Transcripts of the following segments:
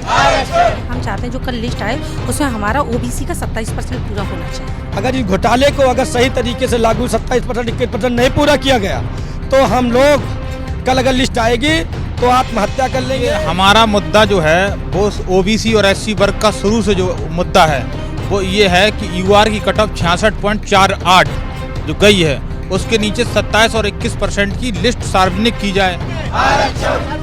हम चाहते हैं जो कल लिस्ट आए उसमें हमारा ओबीसी का 27% पूरा होना चाहिए। अगर इस घोटाले को अगर सही तरीके से लागू 27% 21% नहीं पूरा किया गया तो हम लोग कल अगर लिस्ट आएगी तो आत्महत्या कर लेंगे। हमारा मुद्दा जो है वो ओबीसी और एससी वर्ग का शुरू से जो मुद्दा है वो ये है कि यूआर की कट ऑफ 66.48 जो गई है उसके नीचे 27 और 21% की लिस्ट सार्वजनिक की जाए। आरक्षण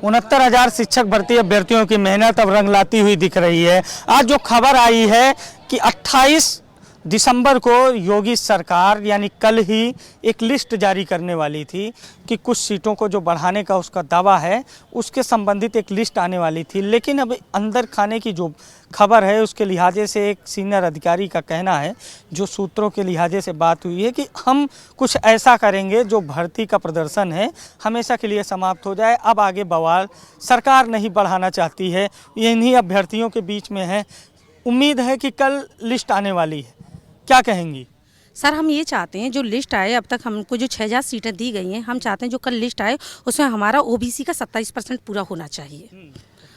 69,000 शिक्षक भर्ती अभ्यर्थियों की मेहनत अब रंग लाती हुई दिख रही है। आज जो खबर आई है कि 28 दिसंबर को योगी सरकार यानी कल ही एक लिस्ट जारी करने वाली थी कि कुछ सीटों को जो बढ़ाने का उसका दावा है उसके संबंधित एक लिस्ट आने वाली थी, लेकिन अब अंदर खाने की जो खबर है उसके लिहाजे से एक सीनियर अधिकारी का कहना है, जो सूत्रों के लिहाजे से बात हुई है, कि हम कुछ ऐसा करेंगे जो भर्ती का प्रदर्शन है हमेशा के लिए समाप्त हो जाए। अब आगे बवाल सरकार नहीं बढ़ाना चाहती है, इन्हीं अभ्यर्थियों के बीच में है। उम्मीद है कि कल लिस्ट आने वाली है, क्या कहेंगी? सर हम ये चाहते हैं जो लिस्ट आए, अब तक हमको जो 6000 सीटें दी गई हैं, हम चाहते हैं जो कल लिस्ट आए उसमें हमारा ओबीसी का 27% पूरा होना चाहिए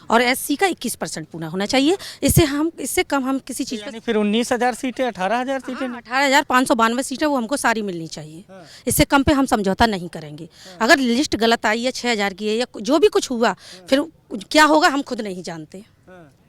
और एससी का 21% पूरा होना चाहिए। इससे कम हम किसी चीज़ पर फिर 19,000 सीटें 18,000 सीटें 18,592 सीटें वो हमको सारी मिलनी चाहिए। इससे कम पे हम समझौता नहीं करेंगे। अगर लिस्ट गलत आई है 6000 की है या जो भी कुछ हुआ फिर क्या होगा हम खुद नहीं जानते।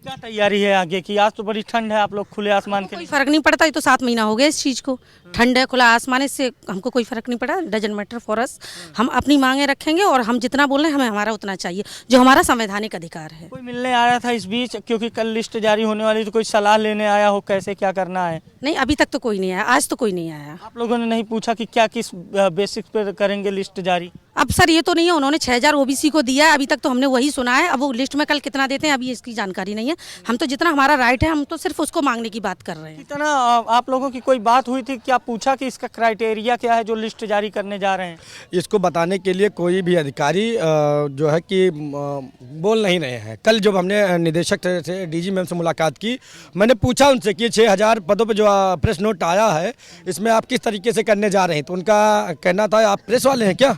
क्या तैयारी है आगे की? आज तो बड़ी ठंड है, आप लोग खुले आसमान के कोई फर्क नहीं पड़ता, ये तो 7 महीना हो गया इस चीज़ को। ठंड है, खुला आसमान, इससे हमको कोई फर्क नहीं पड़ा। Doesn't matter for us. हम अपनी मांगे रखेंगे और हम जितना बोल रहे हैं हमें हमारा उतना चाहिए जो हमारा संवैधानिक अधिकार है। कोई मिलने आया था इस बीच, क्योंकि कल लिस्ट जारी होने वाली, तो कोई सलाह लेने आया हो कैसे क्या करना है? नहीं, अभी तक तो कोई नहीं आया, आज तो कोई नहीं आया। आप लोगों ने नहीं पूछा कि क्या किस बेसिक पर करेंगे लिस्ट जारी? अब सर ये तो नहीं है, उन्होंने 6000 ओबीसी को दिया है, अभी तक तो हमने वही सुना है। अब वो लिस्ट में कल कितना देते हैं अभी इसकी जानकारी नहीं है। हम तो जितना हमारा राइट है हम तो सिर्फ उसको मांगने की बात कर रहे हैं। कितना आप लोगों की कोई बात हुई थी, क्या पूछा कि इसका क्राइटेरिया क्या है जो लिस्ट जारी करने जा रहे हैं? इसको बताने के लिए कोई भी अधिकारी जो है कि बोल नहीं रहे हैं। कल जब हमने निदेशक से डीजी मैम से मुलाकात की, मैंने पूछा उनसे कि 6000 पदों पर जो प्रेस नोट आया है इसमें आप किस तरीके से करने जा रहे हैं, तो उनका कहना था आप प्रेस वाले हैं क्या?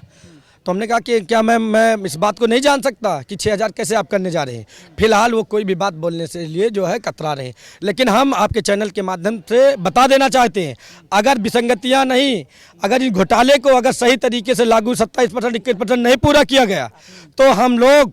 तो हमने कहा कि क्या मैं इस बात को नहीं जान सकता कि 6000 कैसे आप करने जा रहे हैं। फिलहाल वो कोई भी बात बोलने से लिए जो है कतरा रहे हैं, लेकिन हम आपके चैनल के माध्यम से बता देना चाहते हैं, अगर विसंगतियां नहीं, अगर इस घोटाले को अगर सही तरीके से लागू 27% 21% नहीं पूरा किया गया तो हम लोग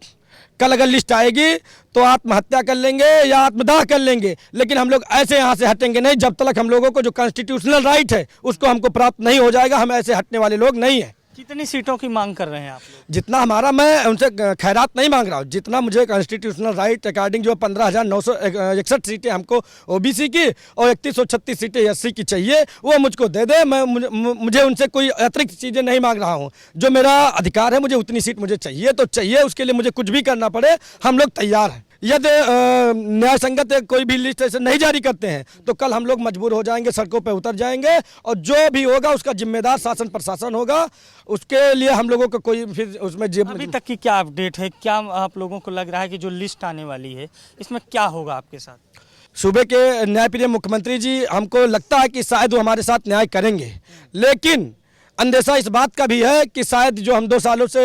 कल अगर लिस्ट आएगी तो आत्महत्या कर लेंगे या आत्मदाह कर लेंगे, लेकिन हम लोग ऐसे यहाँ से हटेंगे नहीं जब तक हम लोगों को जो कॉन्स्टिट्यूशनल राइट है उसको हमको प्राप्त नहीं हो जाएगा। हम ऐसे हटने वाले लोग नहीं हैं। कितनी सीटों की मांग कर रहे हैं आप लोग? जितना हमारा, मैं उनसे खैरात नहीं मांग रहा हूँ, जितना मुझे कॉन्स्टिट्यूशनल राइट अकॉर्डिंग जो 15,961 सीटें हमको ओबीसी की और 3136 सीटें एससी की चाहिए वो मुझको दे दे। मुझे उनसे कोई अतिरिक्त चीज़ें नहीं मांग रहा हूँ, जो मेरा अधिकार है मुझे उतनी सीट मुझे चाहिए तो चाहिए, उसके लिए मुझे कुछ भी करना पड़े हम लोग तैयार हैं। यदि न्याय संगत कोई भी लिस्ट ऐसे नहीं जारी करते हैं तो कल हम लोग मजबूर हो जाएंगे, सड़कों पे उतर जाएंगे और जो भी होगा उसका जिम्मेदार शासन प्रशासन होगा। उसके लिए हम लोगों को कोई फिर उसमें अभी तक की क्या अपडेट है? क्या आप लोगों को लग रहा है कि जो लिस्ट आने वाली है इसमें क्या होगा आपके साथ? सूबे के न्यायप्रिय मुख्यमंत्री जी, हमको लगता है कि शायद वो हमारे साथ न्याय करेंगे, लेकिन अंदेशा इस बात का भी है कि शायद जो हम 2 सालों से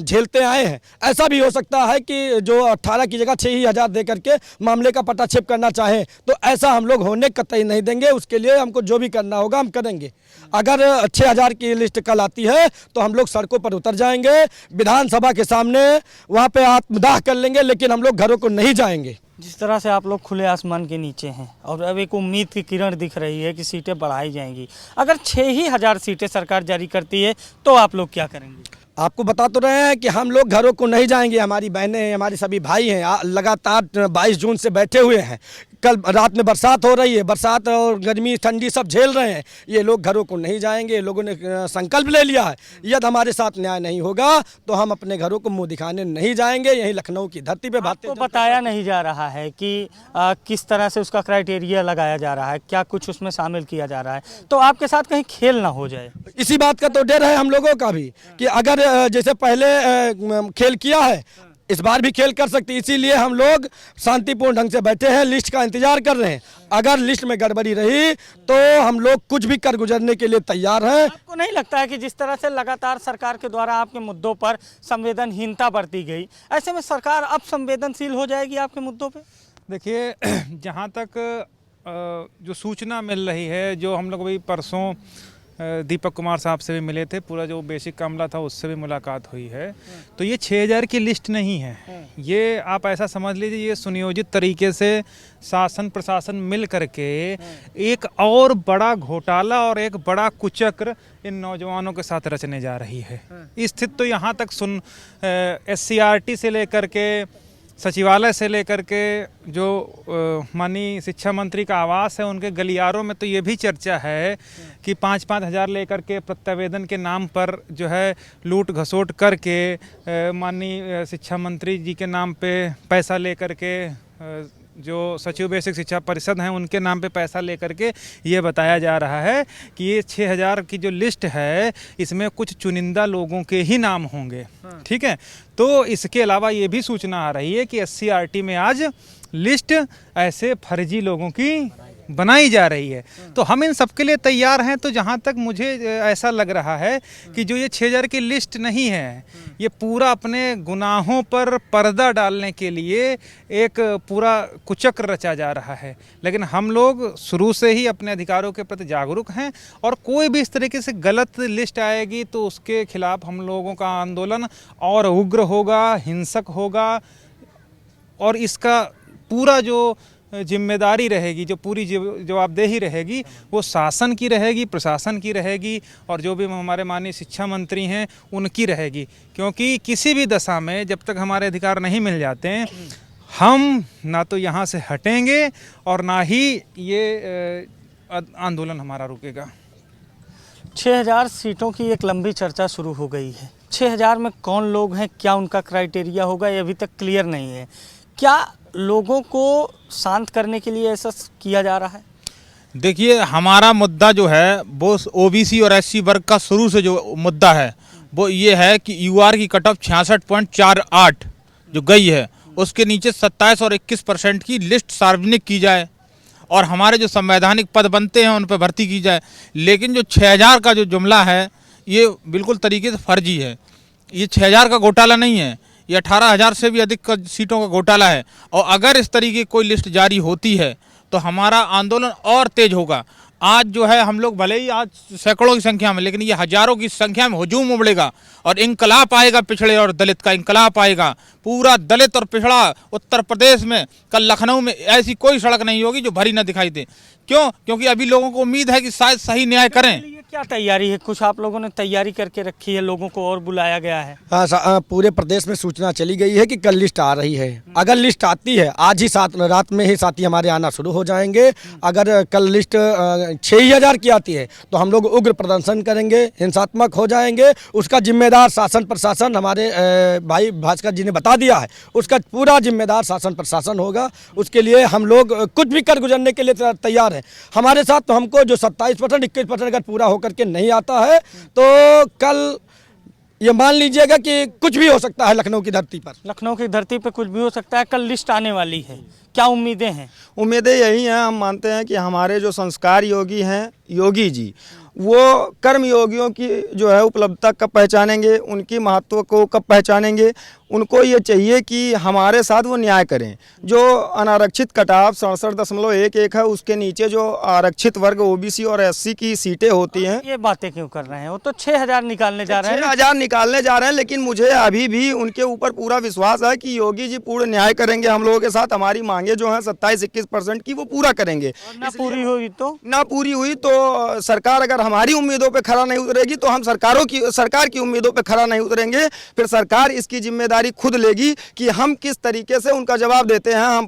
झेलते आए हैं, ऐसा भी हो सकता है कि जो 18 की जगह 6,000 दे करके मामले का पटाक्षेप करना चाहें, तो ऐसा हम लोग होने कतई नहीं देंगे। उसके लिए हमको जो भी करना होगा हम करेंगे। अगर 6000 की लिस्ट कल आती है तो हम लोग सड़कों पर उतर जाएंगे, विधानसभा के सामने वहाँ पे आत्मदाह कर लेंगे, लेकिन हम लोग घरों को नहीं जाएंगे। जिस तरह से आप लोग खुले आसमान के नीचे हैं और अब एक उम्मीद की किरण दिख रही है कि सीटें बढ़ाई जाएंगी, अगर 6,000 सीटें सरकार जारी करती है तो आप लोग क्या करेंगे? आपको बता तो रहे हैं कि हम लोग घरों को नहीं जाएंगे। हमारी बहनें हैं, हमारे सभी भाई हैं, लगातार 22 जून से बैठे हुए हैं। कल रात में बरसात हो रही है, बरसात और गर्मी ठंडी सब झेल रहे हैं। ये लोग घरों को नहीं जाएंगे। लोगों ने संकल्प ले लिया है, यदि हमारे साथ न्याय नहीं होगा तो हम अपने घरों को मुंह दिखाने नहीं जाएंगे। यहीं लखनऊ की धरती पे बातें बताया नहीं जा रहा है कि किस तरह से उसका क्राइटेरिया लगाया जा रहा है, क्या कुछ उसमें शामिल किया जा रहा है, तो आपके साथ कहीं खेल ना हो जाए, इसी बात का तो डर है हम लोगों का भी कि अगर जैसे पहले खेल किया है इस बार भी खेल कर सकती है। इसीलिए हम लोग शांतिपूर्ण ढंग से बैठे हैं, लिस्ट का इंतजार कर रहे हैं। अगर लिस्ट में गड़बड़ी रही तो हम लोग कुछ भी कर गुजरने के लिए तैयार हैं। आपको नहीं लगता है कि जिस तरह से लगातार सरकार के द्वारा आपके मुद्दों पर संवेदनहीनता बरती गई, ऐसे में सरकार अब संवेदनशील हो जाएगी आपके मुद्दों पे? देखिए, जहाँ तक जो सूचना मिल रही है, जो हम लोग अभी परसों दीपक कुमार साहब से भी मिले थे, पूरा जो बेसिक मामला था उससे भी मुलाकात हुई है, तो ये 6000 की लिस्ट नहीं है। ये आप ऐसा समझ लीजिए, ये सुनियोजित तरीके से शासन प्रशासन मिल करके एक और बड़ा घोटाला और एक बड़ा कुचक्र इन नौजवानों के साथ रचने जा रही है। स्थित तो यहाँ तक SCRT से लेकर के सचिवालय से लेकर के जो माननीय शिक्षा मंत्री का आवास है, उनके गलियारों में तो ये भी चर्चा है कि 5-5 हज़ार लेकर के प्रत्यावेदन के नाम पर जो है लूट घसोट करके माननीय शिक्षा मंत्री जी के नाम पे पैसा लेकर के जो सचिव बेसिक शिक्षा परिषद हैं उनके नाम पे पैसा लेकर के ये बताया जा रहा है कि ये 6000 की जो लिस्ट है इसमें कुछ चुनिंदा लोगों के ही नाम होंगे। ठीक है, तो इसके अलावा ये भी सूचना आ रही है कि SCRT में आज लिस्ट ऐसे फर्जी लोगों की बनाई जा रही है। तो हम इन सब के लिए तैयार हैं। तो जहाँ तक मुझे ऐसा लग रहा है कि जो ये 6000 की लिस्ट नहीं है, ये पूरा अपने गुनाहों पर पर्दा डालने के लिए एक पूरा कुचक्र रचा जा रहा है। लेकिन हम लोग शुरू से ही अपने अधिकारों के प्रति जागरूक हैं और कोई भी इस तरीके से गलत लिस्ट आएगी तो उसके खिलाफ हम लोगों का आंदोलन और उग्र होगा, हिंसक होगा और इसका पूरा जो जिम्मेदारी रहेगी, जो पूरी जवाबदेही रहेगी, वो शासन की रहेगी, प्रशासन की रहेगी और जो भी हमारे माननीय शिक्षा मंत्री हैं उनकी रहेगी। क्योंकि किसी भी दशा में जब तक हमारे अधिकार नहीं मिल जाते हैं, हम ना तो यहाँ से हटेंगे और ना ही ये आंदोलन हमारा रुकेगा। 6000 सीटों की एक लंबी चर्चा शुरू हो गई है। 6000 में कौन लोग हैं, क्या उनका क्राइटेरिया होगा, ये अभी तक क्लियर नहीं है। क्या लोगों को शांत करने के लिए ऐसा किया जा रहा है? देखिए, हमारा मुद्दा जो है वो OBC और SC वर्ग का शुरू से जो मुद्दा है वो ये है कि UR की कट ऑफ 66.48 जो गई है, उसके नीचे 27 और 21% की लिस्ट सार्वजनिक की जाए और हमारे जो संवैधानिक पद बनते हैं उन पर भर्ती की जाए। लेकिन जो 6000 का जो जुमला है ये बिल्कुल तरीके से फर्जी है। ये 6000 का घोटाला नहीं है, ये 18,000 से भी अधिक सीटों का घोटाला है। और अगर इस तरीके की कोई लिस्ट जारी होती है तो हमारा आंदोलन और तेज होगा। आज जो है हम लोग भले ही आज सैकड़ों की संख्या में, लेकिन ये हजारों की संख्या में हुजूम उमड़ेगा और इंकलाब आएगा, पिछड़े और दलित का इंकलाब आएगा। पूरा दलित और पिछड़ा उत्तर प्रदेश में, कल लखनऊ में ऐसी कोई सड़क नहीं होगी जो भरी न दिखाई दे। क्यों? क्योंकि अभी लोगों को उम्मीद है कि शायद सही न्याय करें। क्या तैयारी है? कुछ आप लोगों ने तैयारी करके रखी है, लोगों को और बुलाया गया है? हाँ, पूरे प्रदेश में सूचना चली गई है कि कल लिस्ट आ रही है। अगर लिस्ट आती है, आज ही रात में ही साथी हमारे आना शुरू हो जाएंगे। अगर कल लिस्ट 6000 की आती है तो हम लोग उग्र प्रदर्शन करेंगे, हिंसात्मक हो जाएंगे। उसका जिम्मेदार शासन प्रशासन, हमारे भाई भास्कर जी ने बता दिया है, उसका पूरा जिम्मेदार शासन प्रशासन होगा। उसके लिए हम लोग कुछ भी कर गुजरने के लिए तैयार हैं। हमारे साथ तो हमको जो 27% 21% अगर पूरा होकर के नहीं आता है तो कल ये मान लीजिएगा कि कुछ भी हो सकता है। लखनऊ की धरती पर, लखनऊ की धरती पर कुछ भी हो सकता है। कल लिस्ट आने वाली है, क्या उम्मीदें हैं? उम्मीदें यही हैं, हम मानते हैं कि हमारे जो संस्कार योगी हैं, योगी जी, वो कर्म योगियों की जो है उपलब्धता कब पहचानेंगे, उनकी महत्व को कब पहचानेंगे। उनको ये चाहिए कि हमारे साथ वो न्याय करें। जो अनारक्षित कटाव 67.11 है, उसके नीचे जो आरक्षित वर्ग OBC और SC की सीटें होती हैं। ये बातें क्यों कर रहे हैं? वो तो 6000 निकालने जा रहे हैं। 6000 निकालने जा रहे हैं, लेकिन मुझे अभी भी उनके ऊपर पूरा विश्वास है कि योगी जी पूर्ण न्याय करेंगे हम लोगों के साथ। हमारी मांगे जो हैं 27-21% की, वो पूरा करेंगे। ना पूरी हुई तो सरकार अगर हमारी उम्मीदों पे खरा नहीं उतरेगी तो हम सरकार की उम्मीदों पे खरा नहीं उतरेंगे। फिर सरकार इसकी जिम्मेदारी खुद लेगी कि हम किस तरीके से उनका जवाब देते हैं। हम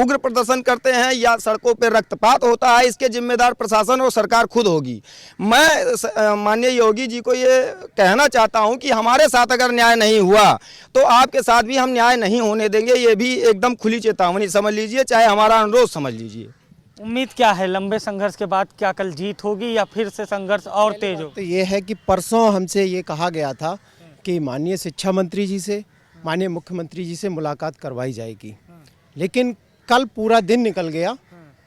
उग्र प्रदर्शन करते हैं या सड़कों पे रक्तपात होता है, इसके जिम्मेदार प्रशासन और सरकार खुद होगी। मैं माननीय योगी जी को ये कहना चाहता हूं कि हमारे साथ अगर न्याय नहीं हुआ तो आपके साथ भी हम न्याय नहीं होने देंगे। ये भी एकदम खुली चेतावनी समझ लीजिए, चाहे हमारा अनुरोध समझ लीजिए। उम्मीद क्या है लंबे संघर्ष के बाद? क्या कल जीत होगी या फिर से संघर्ष और तेज होगा? तो ये है कि परसों हमसे ये कहा गया था कि माननीय शिक्षा मंत्री जी से माननीय मुख्यमंत्री जी से मुलाकात करवाई जाएगी, लेकिन कल पूरा दिन निकल गया,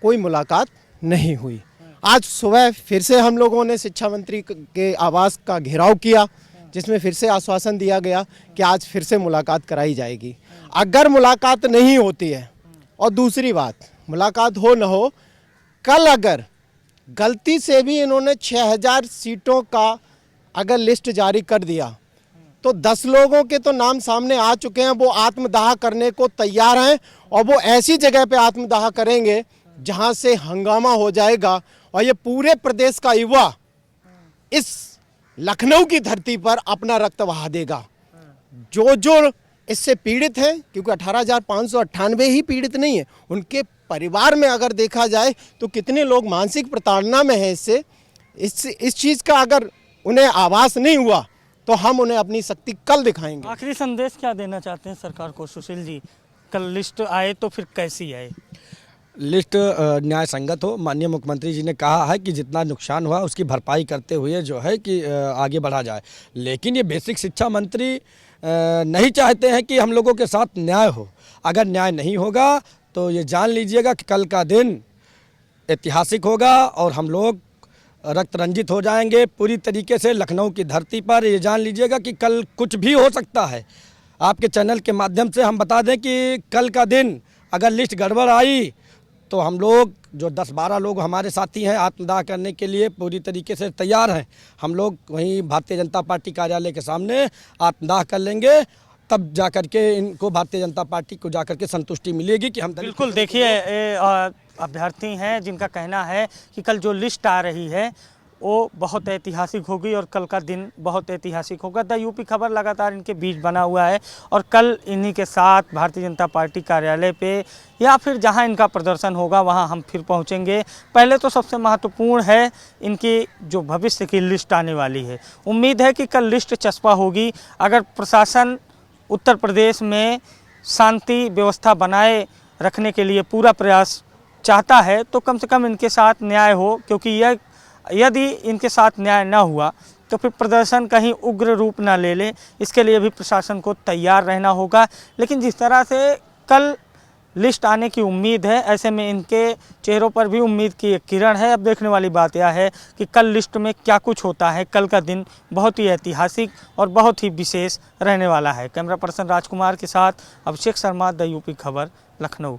कोई मुलाकात नहीं हुई। आज सुबह फिर से हम लोगों ने शिक्षा मंत्री के आवास का घेराव किया, जिसमें फिर से आश्वासन दिया गया कि आज फिर से मुलाकात कराई जाएगी। अगर मुलाकात नहीं होती है, और दूसरी बात मुलाकात हो न हो, कल अगर गलती से भी इन्होंने 6000 सीटों का अगर लिस्ट जारी कर दिया तो 10 लोगों के तो नाम सामने आ चुके हैं, वो आत्मदाह करने को तैयार हैं, और वो ऐसी जगह पे आत्मदाह करेंगे जहां से हंगामा हो जाएगा, और ये पूरे प्रदेश का युवा इस लखनऊ की धरती पर अपना रक्त बहा देगा। जो इससे पीड़ित हैं, क्योंकि 18,598 ही पीड़ित नहीं है, उनके परिवार में अगर देखा जाए तो कितने लोग मानसिक प्रताड़ना में हैं। इससे इस चीज़ का अगर उन्हें आभास नहीं हुआ तो हम उन्हें अपनी शक्ति कल दिखाएंगे। आखिरी संदेश क्या देना चाहते हैं सरकार को सुशील जी? कल लिस्ट आए तो फिर कैसी आए? लिस्ट न्याय संगत हो। माननीय मुख्यमंत्री जी ने कहा है कि जितना नुकसान हुआ उसकी भरपाई करते हुए जो है कि आगे बढ़ा जाए, लेकिन ये बेसिक शिक्षा मंत्री नहीं चाहते हैं कि हम लोगों के साथ न्याय हो। अगर न्याय नहीं होगा तो ये जान लीजिएगा कि कल का दिन ऐतिहासिक होगा और हम लोग रक्त रंजित हो जाएंगे पूरी तरीके से लखनऊ की धरती पर। ये जान लीजिएगा कि कल कुछ भी हो सकता है। आपके चैनल के माध्यम से हम बता दें कि कल का दिन अगर लिस्ट गड़बड़ आई तो हम लोग जो 10-12 लोग हमारे साथी हैं आत्मदाह करने के लिए पूरी तरीके से तैयार हैं। हम लोग वहीं भारतीय जनता पार्टी कार्यालय के सामने आत्मदाह कर लेंगे, तब जाकर के इनको भारतीय जनता पार्टी को जाकर के संतुष्टि मिलेगी कि हम बिल्कुल। देखिए, अभ्यर्थी हैं जिनका कहना है कि कल जो लिस्ट आ रही है वो बहुत ऐतिहासिक होगी और कल का दिन बहुत ऐतिहासिक होगा। द यूपी खबर लगातार इनके बीच बना हुआ है और कल इन्हीं के साथ भारतीय जनता पार्टी कार्यालय पे या फिर जहां इनका प्रदर्शन होगा वहां हम फिर पहुंचेंगे। पहले तो सबसे महत्वपूर्ण है इनकी जो भविष्य की लिस्ट आने वाली है। उम्मीद है कि कल लिस्ट चस्पा होगी। अगर प्रशासन उत्तर प्रदेश में शांति व्यवस्था बनाए रखने के लिए पूरा प्रयास चाहता है तो कम से कम इनके साथ न्याय हो, क्योंकि यदि इनके साथ न्याय न हुआ तो फिर प्रदर्शन कहीं उग्र रूप न ले ले, इसके लिए भी प्रशासन को तैयार रहना होगा। लेकिन जिस तरह से कल लिस्ट आने की उम्मीद है, ऐसे में इनके चेहरों पर भी उम्मीद की एक किरण है। अब देखने वाली बात यह है कि कल लिस्ट में क्या कुछ होता है। कल का दिन बहुत ही ऐतिहासिक और बहुत ही विशेष रहने वाला है। कैमरा पर्सन राजकुमार के साथ अभिषेक शर्मा, द यूपी खबर, लखनऊ।